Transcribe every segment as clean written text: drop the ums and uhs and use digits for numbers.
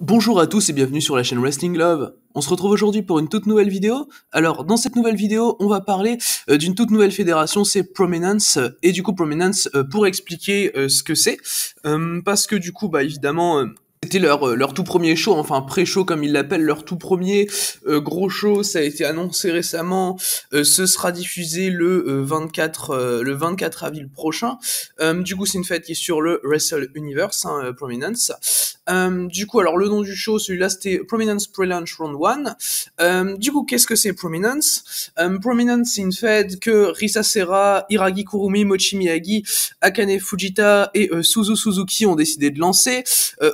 Bonjour à tous et bienvenue sur la chaîne Wrestling Love. On se retrouve aujourd'hui pour une toute nouvelle vidéo. Alors dans cette nouvelle vidéo, on va parler d'une toute nouvelle fédération, c'est Prominence. Et du coup Prominence, pour expliquer ce que c'est, parce que du coup bah évidemment c'était leur tout premier show, enfin pré-show comme ils l'appellent, leur tout premier gros show, ça a été annoncé récemment, ce sera diffusé le 24 avril prochain. Du coup c'est une fête qui est sur le Wrestle Universe, Prominence. Du coup, alors le nom du show, celui-là, c'était Prominence Pre-Launch Round 1. Du coup, qu'est-ce que c'est Prominence? Prominence, c'est une fed que Risa Sera, Hiragi Kurumi, Mochi Miyagi, Akane Fujita et Suzu Suzuki ont décidé de lancer.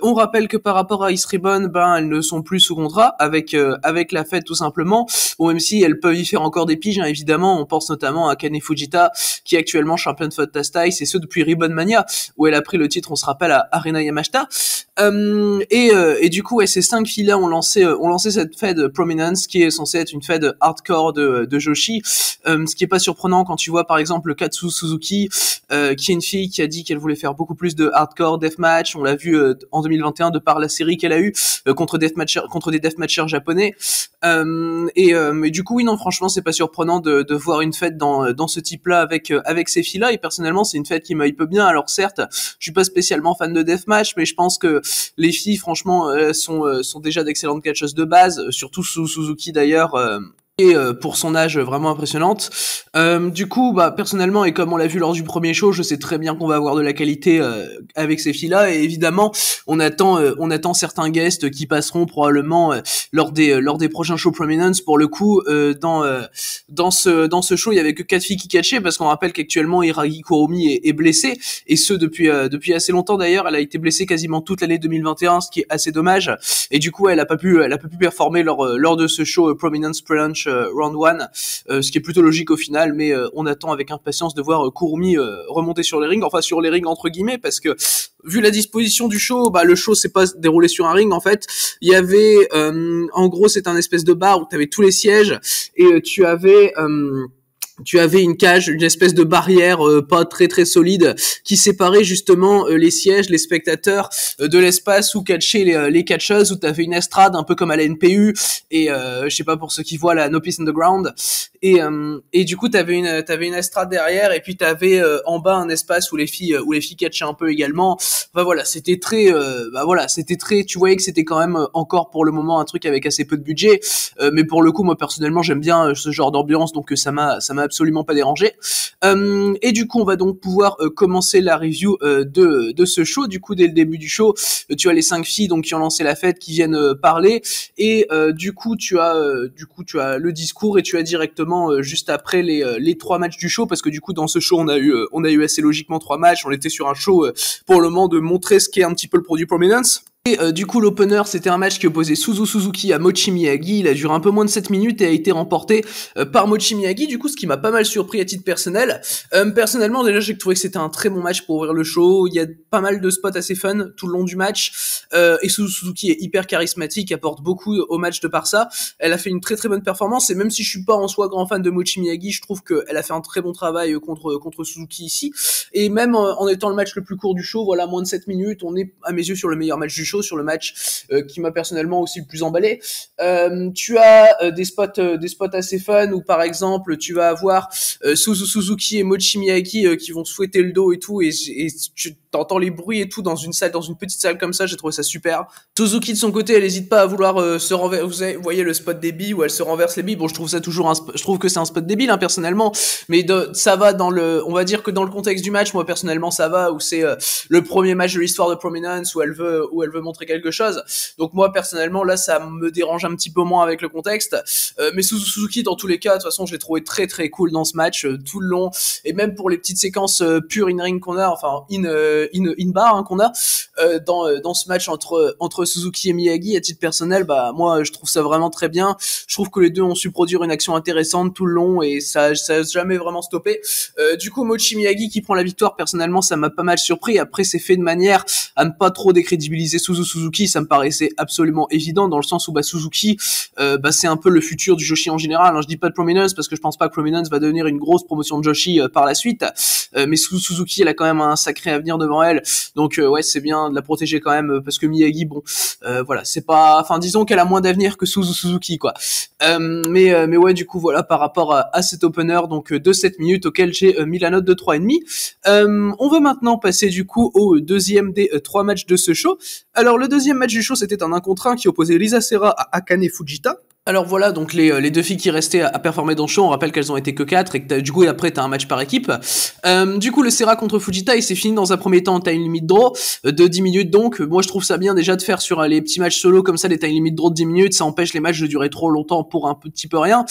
On rappelle que par rapport à Ice Ribbon, ben elles ne sont plus sous contrat avec la fed tout simplement. Bon, même si elles peuvent y faire encore des piges, hein, évidemment. On pense notamment à Akane Fujita, qui est actuellement championne de Tastai, c'est ce depuis Ribbon Mania, où elle a pris le titre, on se rappelle, à Arena Yamashita. Et du coup, ouais, ces 5 filles-là ont lancé cette fed Prominence, qui est censée être une fed hardcore de Joshi. Ce qui est pas surprenant quand tu vois par exemple Katsu Suzuki, qui est une fille qui a dit qu'elle voulait faire beaucoup plus de hardcore deathmatch. On l'a vu en 2021 de par la série qu'elle a eue contre des deathmatchers japonais. Mais du coup, oui, non, franchement, c'est pas surprenant de voir une fête dans ce type-là avec ces filles-là. Et personnellement, c'est une fête qui m'hype bien. Alors certes, je suis pas spécialement fan de deathmatch, mais je pense que les filles, franchement, sont déjà d'excellentes catcheuses de base, surtout Suzuki d'ailleurs. Et pour son âge vraiment impressionnante. Du coup, bah personnellement et comme on l'a vu lors du premier show, je sais très bien qu'on va avoir de la qualité avec ces filles-là. Et évidemment, on attend certains guests qui passeront probablement lors des prochains shows Prominence. Pour le coup, dans ce show, il y avait que 4 filles qui catchaient parce qu'on rappelle qu'actuellement Hiragi Kurumi est blessée, et ce depuis assez longtemps d'ailleurs. Elle a été blessée quasiment toute l'année 2021, ce qui est assez dommage. Et du coup, elle a pas pu performer lors de ce show Prominence Pre-Launch Round 1, ce qui est plutôt logique au final, mais on attend avec impatience de voir Kurumi remonter sur les rings, enfin sur les rings entre guillemets, parce que vu la disposition du show, bah le show s'est pas déroulé sur un ring en fait. Il y avait en gros c'est un espèce de bar où tu avais tous les sièges, et tu avais une cage, une espèce de barrière pas très très solide qui séparait justement les sièges, les spectateurs de l'espace où catchaient les catcheuses, où tu avais une estrade un peu comme à la NPU, et je sais pas pour ceux qui voient la No Peace Underground, et du coup tu avais une estrade derrière, et puis tu avais en bas un espace où les filles catchaient un peu également. Enfin voilà, c'était très tu voyais que c'était quand même encore pour le moment un truc avec assez peu de budget, mais pour le coup moi personnellement j'aime bien ce genre d'ambiance, donc ça m'a absolument pas dérangé. Et du coup, on va donc pouvoir commencer la review de ce show. Du coup, dès le début du show, tu as les 5 filles donc qui ont lancé la fête, qui viennent parler, et du coup, tu as le discours, et tu as directement juste après les 3 matchs du show, parce que du coup, dans ce show, on a eu assez logiquement 3 matchs. On était sur un show pour le moment de montrer ce qu'est un petit peu le produit Prominence. Et du coup l'opener c'était un match qui opposait Suzu Suzuki à Mochi Miyagi. Il a duré un peu moins de 7 minutes et a été remporté par Mochi Miyagi, du coup ce qui m'a pas mal surpris à titre personnel. Personnellement déjà j'ai trouvé que c'était un très bon match pour ouvrir le show. Il y a pas mal de spots assez fun tout le long du match, et Suzu Suzuki est hyper charismatique, apporte beaucoup au match de par ça. Elle a fait une très très bonne performance, et même si je suis pas en soi grand fan de Mochi Miyagi, je trouve qu'elle a fait un très bon travail contre Suzuki ici. Et même en étant le match le plus court du show, voilà, moins de 7 minutes, on est à mes yeux sur le meilleur match du show, sur le match qui m'a personnellement aussi le plus emballé. Tu as des spots assez fun, où par exemple tu vas avoir Suzu Suzuki et Mochi Miyagi qui vont se fouetter le dos et tout, et tu t'entends les bruits et tout dans une petite salle comme ça. J'ai trouvé ça super. Suzuki de son côté, elle hésite pas à vouloir se renverser. Vous voyez le spot des billes où elle se renverse les billes. Bon, je trouve que c'est un spot débile, hein, personnellement, mais ça va on va dire que dans le contexte du match, moi personnellement ça va, où c'est le premier match de l'histoire de Prominence, où elle veut montrer quelque chose. Donc moi personnellement là ça me dérange un petit peu moins avec le contexte, mais Suzuki dans tous les cas de toute façon je l'ai trouvé très très cool dans ce match tout le long, et même pour les petites séquences pure in ring qu'on a, enfin in bar, hein, qu'on a dans ce match entre Suzuki et Miyagi. À titre personnel, bah moi je trouve ça vraiment très bien. Je trouve que les deux ont su produire une action intéressante tout le long, et ça a jamais vraiment stoppé. Du coup Mochi Miyagi qui prend la victoire, personnellement ça m'a pas mal surpris. Après c'est fait de manière à ne pas trop décrédibiliser Suzu Suzuki, ça me paraissait absolument évident dans le sens où Suzuki, c'est un peu le futur du Joshi en général. Je dis pas de Prominence parce que je pense pas que Prominence va devenir une grosse promotion de Joshi par la suite, mais Suzuki, elle a quand même un sacré avenir devant elle. Donc ouais, c'est bien de la protéger quand même parce que Miyagi, voilà, c'est pas, enfin disons qu'elle a moins d'avenir que Suzu Suzuki quoi. Mais ouais, du coup voilà, par rapport à cet opener donc de 7 minutes auquel j'ai mis la note de 3,5. On va maintenant passer du coup au deuxième des 3 matchs de ce show. Alors le deuxième match du show, c'était un 1 contre 1 qui opposait Risa Sera à Akane Fujita. Alors voilà, donc les deux filles qui restaient à performer dans le show, on rappelle qu'elles ont été que 4 et que du coup après t'as un match par équipe. Du coup le Sera contre Fujita, il s'est fini dans un premier temps en time limit draw de 10 minutes donc. Moi je trouve ça bien déjà de faire sur les petits matchs solo comme ça des time limit draw de 10 minutes, ça empêche les matchs de durer trop longtemps pour un petit peu rien.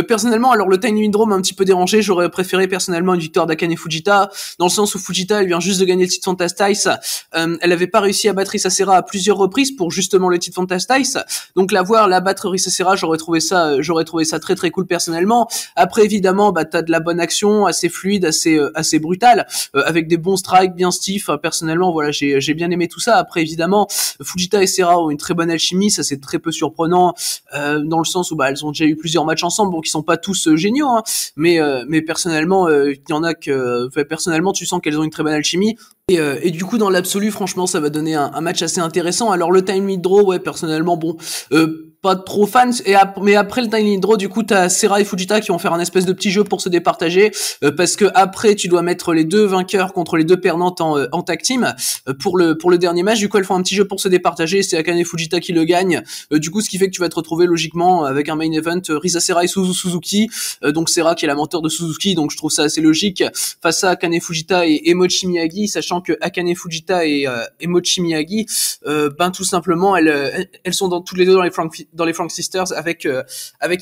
Personnellement, alors le time limit draw m'a un petit peu dérangé, j'aurais préféré personnellement une victoire d'Akane Fujita, dans le sens où Fujita elle vient juste de gagner le titre Fantastice, elle avait pas réussi à battre Risa Sera à plusieurs reprises pour justement le titre Fantastice, donc la battre Risa Sera, j'aurais trouvé ça très très cool personnellement. Après évidemment t'as de la bonne action assez fluide, assez brutale, avec des bons strikes bien stiff. Personnellement voilà, j'ai bien aimé tout ça. Après évidemment Fujita et Sera ont une très bonne alchimie, ça c'est très peu surprenant, dans le sens où elles ont déjà eu plusieurs matchs ensemble, donc ils sont pas tous géniaux hein, mais personnellement il y en a que personnellement tu sens qu'elles ont une très bonne alchimie. Et du coup dans l'absolu franchement ça va donner un match assez intéressant. Alors le time mid draw, ouais, personnellement pas trop fan, mais après le Tiny Draw, du coup, t'as Sera et Fujita qui vont faire un espèce de petit jeu pour se départager, parce que après, tu dois mettre les deux vainqueurs contre les deux perdantes en tag team, pour le dernier match. Du coup, elles font un petit jeu pour se départager, c'est Akane et Fujita qui le gagnent. Du coup, ce qui fait que tu vas te retrouver logiquement avec un main event, Risa Sera et Suzu Suzuki, donc Sera qui est la mentor de Suzuki, donc je trouve ça assez logique, face à Akane Fujita et Mochi Miyagi, sachant que Akane Fujita et Mochi Miyagi, tout simplement, elles sont toutes les deux dans les Frank Sisters avec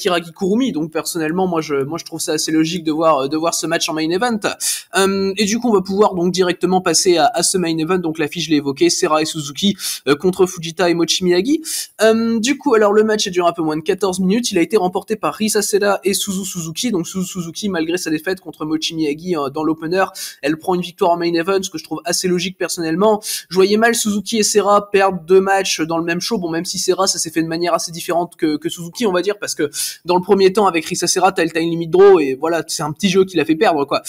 Hiragi Kurumi. Donc personnellement moi je trouve ça assez logique de voir ce match en main event. Et du coup on va pouvoir donc directement passer à ce main event. Donc la fiche je l'ai évoqué, Sera et Suzuki contre Fujita et Mochi Miyagi. Du coup alors le match a duré un peu moins de 14 minutes, il a été remporté par Risa Sera et Suzu Suzuki. Donc Suzu Suzuki, malgré sa défaite contre Mochi Miyagi dans l'opener, elle prend une victoire en main event, ce que je trouve assez logique personnellement. Je voyais mal Suzuki et Sera perdre 2 matchs dans le même show, même si Sera ça s'est fait de manière assez différente que Suzuki, on va dire, parce que dans le premier temps avec Risa Sera t'as le time limit draw et voilà, c'est un petit jeu qui l'a fait perdre quoi.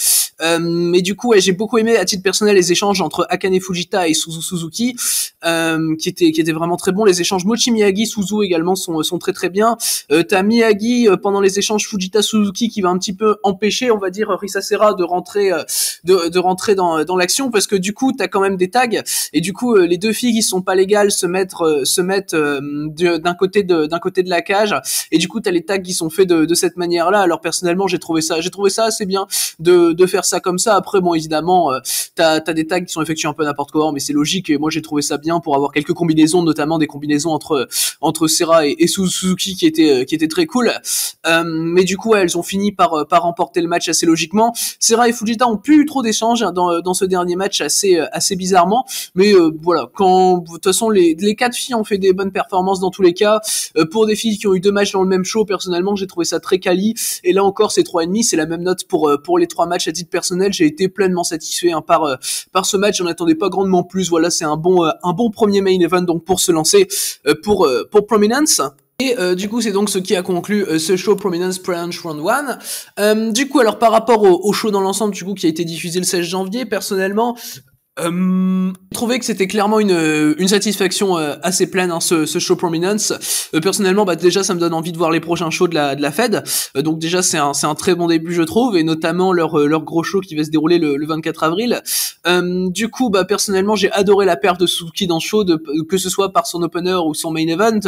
Mais du coup ouais, j'ai beaucoup aimé à titre personnel les échanges entre Akane Fujita et Suzu Suzuki, qui étaient vraiment très bons. Les échanges Mochi Miyagi Suzu également sont très très bien. T'as Miyagi pendant les échanges Fujita Suzuki qui va un petit peu empêcher, on va dire, Risa Sera de rentrer dans l'action, parce que du coup t'as quand même des tags et du coup les deux filles qui sont pas légales se mettent d'un côté de la cage, et du coup t'as les tags qui sont faits de cette manière-là. Alors personnellement j'ai trouvé ça assez bien de faire ça comme ça. Après évidemment t'as des tags qui sont effectués un peu n'importe comment, mais c'est logique, et moi j'ai trouvé ça bien pour avoir quelques combinaisons, notamment des combinaisons entre Sera et Suzuki qui étaient très cool. Mais du coup elles ont fini par remporter le match assez logiquement. Sera et Fujita ont plus eu trop d'échanges dans ce dernier match assez bizarrement, mais voilà, de toute façon les 4 filles ont fait des bonnes performances dans tous les cas. Pour des filles qui ont eu 2 matchs dans le même show, personnellement j'ai trouvé ça très quali, et là encore c'est 3,5, c'est la même note pour les 3 matchs. À titre personnel j'ai été pleinement satisfait par ce match, j'en attendais pas grandement plus. Voilà, c'est un bon premier main event donc pour se lancer pour Prominence. Et du coup c'est donc ce qui a conclu ce show Prominence Branch Round 1. Du coup alors par rapport au show dans l'ensemble du coup qui a été diffusé le 16 janvier, personnellement j'ai trouvé que c'était clairement une satisfaction assez pleine, ce show Prominence. Personnellement déjà ça me donne envie de voir les prochains shows de la Fed. Donc déjà c'est un très bon début je trouve, et notamment leur gros show qui va se dérouler le 24 avril. Du coup personnellement j'ai adoré la perf de Suzuki dans ce show, que ce soit par son opener ou son main event.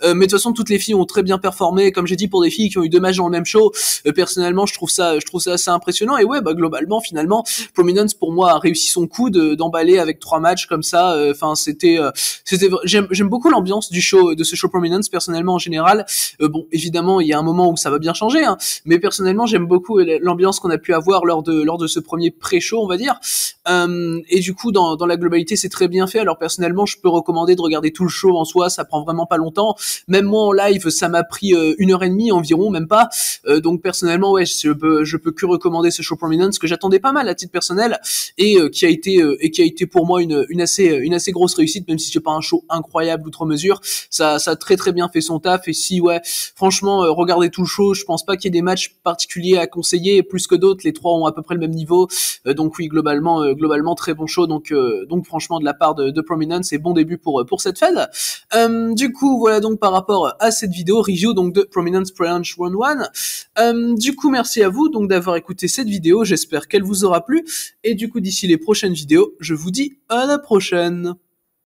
Mais de toute façon toutes les filles ont très bien performé, comme j'ai dit, pour des filles qui ont eu 2 matchs dans le même show. Personnellement je trouve ça assez impressionnant, et ouais globalement finalement Prominence pour moi a réussi son coup d'emballer avec 3 matchs comme ça. J'aime beaucoup l'ambiance de ce show Prominence personnellement en général. Évidemment il y a un moment où ça va bien changer, hein, mais personnellement j'aime beaucoup l'ambiance qu'on a pu avoir lors de ce premier pré-show, on va dire. Et du coup dans la globalité c'est très bien fait. Alors personnellement je peux recommander de regarder tout le show en soi, ça prend vraiment pas longtemps. Même moi en live ça m'a pris 1h30 environ, même pas. Donc personnellement ouais, je peux que recommander ce show Prominence, que j'attendais pas mal à titre personnel, et qui a été qui a été pour moi une assez grosse réussite, même si c'est pas un show incroyable outre mesure. Ça a très très bien fait son taf. Et si ouais, franchement, regardez tout le show. Je pense pas qu'il y ait des matchs particuliers à conseiller plus que d'autres. Les trois ont à peu près le même niveau. Donc oui, globalement très bon show. Donc franchement de la part de Prominence, c'est bon début pour cette Fed. Du coup voilà donc par rapport à cette vidéo review donc de Prominence Pre-Launch Round 1. Du coup merci à vous donc d'avoir écouté cette vidéo. J'espère qu'elle vous aura plu. Et du coup d'ici les prochaines vidéos, je vous dis à la prochaine.